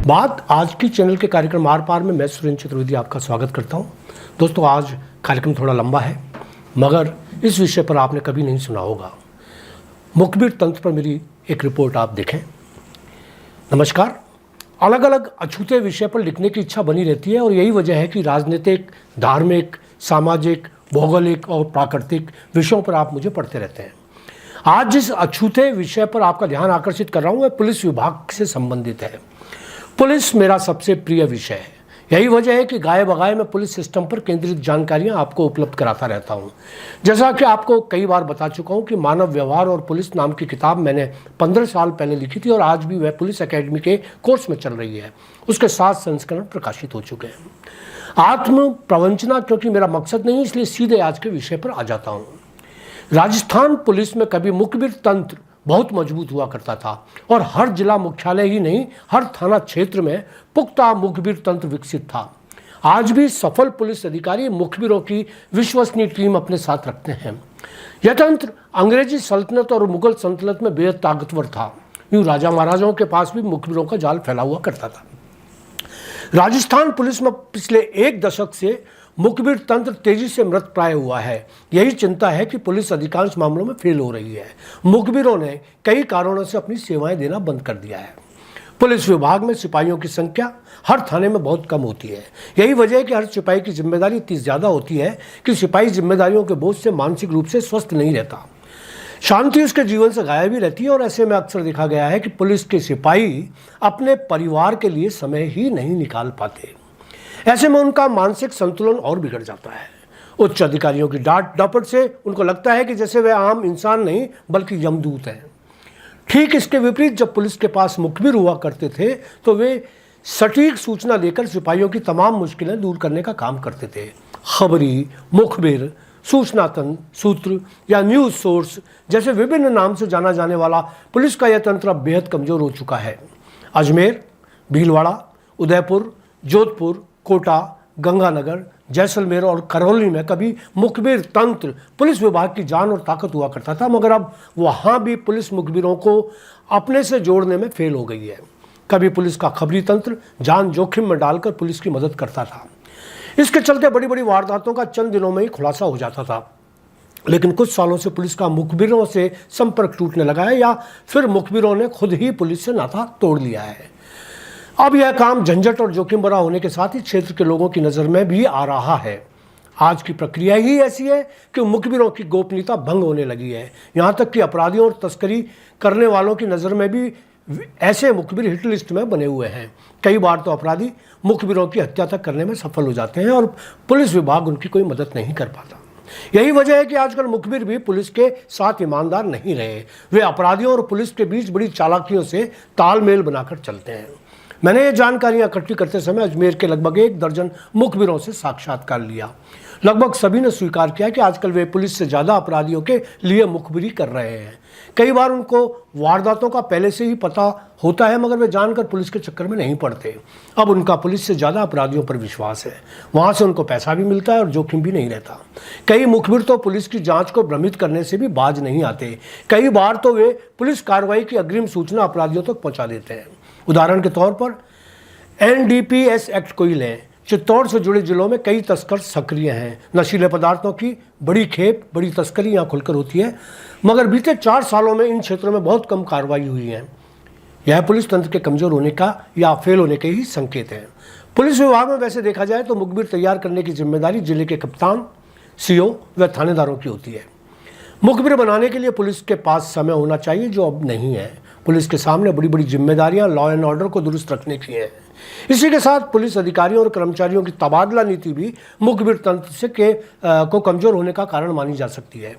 बात आज की चैनल के कार्यक्रम आर पार में मैं सुरेंद्र चतुर्वेदी आपका स्वागत करता हूं। दोस्तों, आज कार्यक्रम थोड़ा लंबा है, मगर इस विषय पर आपने कभी नहीं सुना होगा। मुखबिर तंत्र पर मेरी एक रिपोर्ट आप देखें। नमस्कार। अलग अलग अछूते विषय पर लिखने की इच्छा बनी रहती है और यही वजह है कि राजनीतिक, धार्मिक, सामाजिक, भौगोलिक और प्राकृतिक विषयों पर आप मुझे पढ़ते रहते हैं। आज जिस अछूते विषय पर आपका ध्यान आकर्षित कर रहा हूं वह पुलिस विभाग से संबंधित है। पुलिस मेरा सबसे प्रिय विषय है। यही वजह है कि गाये बगाए मैं पुलिस सिस्टम पर केंद्रित जानकारियां आपको उपलब्ध कराता रहता हूं। जैसा कि आपको कई बार बता चुका हूं कि मानव व्यवहार और पुलिस नाम की किताब मैंने 15 साल पहले लिखी थी और आज भी वह पुलिस एकेडमी के कोर्स में चल रही है। उसके 7 संस्करण प्रकाशित हो चुके हैं। आत्म प्रवंचना क्योंकि मेरा मकसद नहीं, इसलिए सीधे आज के विषय पर आ जाता हूँ। राजस्थान पुलिस में कभी मुखबिर तंत्र बहुत मजबूत हुआ करता था और हर जिला मुख्यालय ही नहीं, हर थाना क्षेत्र में पुख्ता मुखबिर तंत्र विकसित था। आज भी सफल पुलिस अधिकारी मुखबिरों की विश्वसनीय टीम अपने साथ रखते हैं। यह तंत्र अंग्रेजी सल्तनत और मुगल सल्तनत में बेहद ताकतवर था। यूं राजा महाराजाओं के पास भी मुखबिरों का जाल फैला हुआ करता था। राजस्थान पुलिस में पिछले 1 दशक से मुखबिर तंत्र तेजी से मृत प्राय हुआ है। यही चिंता है कि पुलिस अधिकांश मामलों में फेल हो रही है। मुखबिरों ने कई कारणों से अपनी सेवाएं देना बंद कर दिया है। पुलिस विभाग में सिपाहियों की संख्या हर थाने में बहुत कम होती है। यही वजह है कि हर सिपाही की जिम्मेदारी इतनी ज़्यादा होती है कि सिपाही जिम्मेदारियों के बोझ से मानसिक रूप से स्वस्थ नहीं रहता। शांति उसके जीवन से गायब ही रहती है और ऐसे में अक्सर देखा गया है कि पुलिस के सिपाही अपने परिवार के लिए समय ही नहीं निकाल पाते। ऐसे में उनका मानसिक संतुलन और बिगड़ जाता है। उच्च अधिकारियों की डांट डपट से उनको लगता है कि जैसे वे आम इंसान नहीं बल्कि यमदूत हैं। ठीक इसके विपरीत जब पुलिस के पास मुखबिर हुआ करते थे तो वे सटीक सूचना लेकर सिपाहियों की तमाम मुश्किलें दूर करने का काम करते थे। खबरी, मुखबिर, सूचना तंत्र, सूत्र या न्यूज़ सोर्स जैसे विभिन्न नाम से जाना जाने वाला पुलिस का यह तंत्र अब बेहद कमज़ोर हो चुका है। अजमेर, भीलवाड़ा, उदयपुर, जोधपुर, कोटा, गंगानगर, जैसलमेर और करौली में कभी मुखबिर तंत्र पुलिस विभाग की जान और ताकत हुआ करता था, मगर अब वहाँ भी पुलिस मुखबिरों को अपने से जोड़ने में फेल हो गई है। कभी पुलिस का खबरी तंत्र जान जोखिम में डालकर पुलिस की मदद करता था। इसके चलते बड़ी बड़ी वारदातों का चंद दिनों में ही खुलासा हो जाता था। लेकिन कुछ सालों से पुलिस का मुखबिरों से संपर्क टूटने लगा है या फिर मुखबिरों ने खुद ही पुलिस से नाता तोड़ लिया है। अब यह काम झंझट और जोखिम भरा होने के साथ ही क्षेत्र के लोगों की नज़र में भी आ रहा है। आज की प्रक्रिया ही ऐसी है कि मुखबिरों की गोपनीयता भंग होने लगी है। यहाँ तक कि अपराधियों और तस्करी करने वालों की नज़र में भी ऐसे मुखबिर हिट लिस्ट में बने हुए हैं। कई बार तो अपराधी मुखबिरों की हत्या तक करने में सफल हो जाते हैं और पुलिस विभाग उनकी कोई मदद नहीं कर पाता। यही वजह है कि आजकल मुखबिर भी पुलिस के साथ ईमानदार नहीं रहे। वे अपराधियों और पुलिस के बीच बड़ी चालाकियों से तालमेल बनाकर चलते हैं। मैंने ये जानकारियां इकट्ठी करते समय अजमेर के लगभग 1 दर्जन मुखबिरों से साक्षात्कार लिया। लगभग सभी ने स्वीकार किया कि आजकल वे पुलिस से ज़्यादा अपराधियों के लिए मुखबिरी कर रहे हैं। कई बार उनको वारदातों का पहले से ही पता होता है, मगर वे जानकर पुलिस के चक्कर में नहीं पड़ते। अब उनका पुलिस से ज़्यादा अपराधियों पर विश्वास है। वहाँ से उनको पैसा भी मिलता है और जोखिम भी नहीं रहता। कई मुखबिर तो पुलिस की जांच को भ्रमित करने से भी बाज नहीं आते। कई बार तो वे पुलिस कार्रवाई की अग्रिम सूचना अपराधियों तक पहुँचा देते हैं। उदाहरण के तौर पर NDPS एक्ट को ही लें। चित्तौड़ से जुड़े जिलों में कई तस्कर सक्रिय हैं। नशीले पदार्थों की बड़ी खेप, बड़ी तस्करी यहाँ खुलकर होती है, मगर बीते 4 सालों में इन क्षेत्रों में बहुत कम कार्रवाई हुई है। यह पुलिस तंत्र के कमज़ोर होने का या फेल होने के ही संकेत है। पुलिस विभाग में वैसे देखा जाए तो मुखबिर तैयार करने की जिम्मेदारी जिले के कप्तान, CO व थानेदारों की होती है। मुखबिर बनाने के लिए पुलिस के पास समय होना चाहिए, जो अब नहीं है। पुलिस के सामने बड़ी बड़ी जिम्मेदारियां लॉ एंड ऑर्डर को दुरुस्त रखने की हैं। इसी के साथ पुलिस अधिकारियों और कर्मचारियों की तबादला नीति भी मुखबिर तंत्र को कमज़ोर होने का कारण मानी जा सकती है।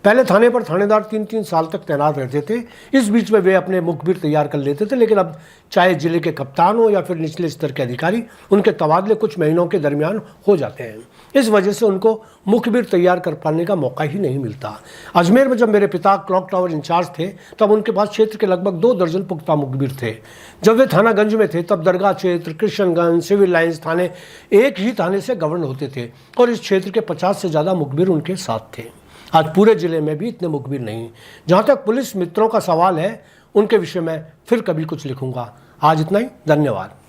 पहले थाने पर थानेदार 3-3 साल तक तैनात रहते थे। इस बीच में वे अपने मुखबिर तैयार कर लेते थे, लेकिन अब चाहे जिले के कप्तान हो या फिर निचले स्तर के अधिकारी, उनके तबादले कुछ महीनों के दरमियान हो जाते हैं। इस वजह से उनको मुखबिर तैयार कर पाने का मौका ही नहीं मिलता। अजमेर में जब मेरे पिता क्लॉक टावर इंचार्ज थे तब उनके पास क्षेत्र के लगभग 2 दर्जन पुख्ता मुखबिर थे। जब वे थानागंज में थे तब दरगाह क्षेत्र, कृष्णगंज, सिविल लाइन्स थाने एक ही थाने से गवर्न होते थे और इस क्षेत्र के 50 से ज़्यादा मुखबिर उनके साथ थे। आज पूरे जिले में भी इतने मुखबिर नहीं। जहाँ तक पुलिस मित्रों का सवाल है, उनके विषय में फिर कभी कुछ लिखूंगा। आज इतना ही, धन्यवाद।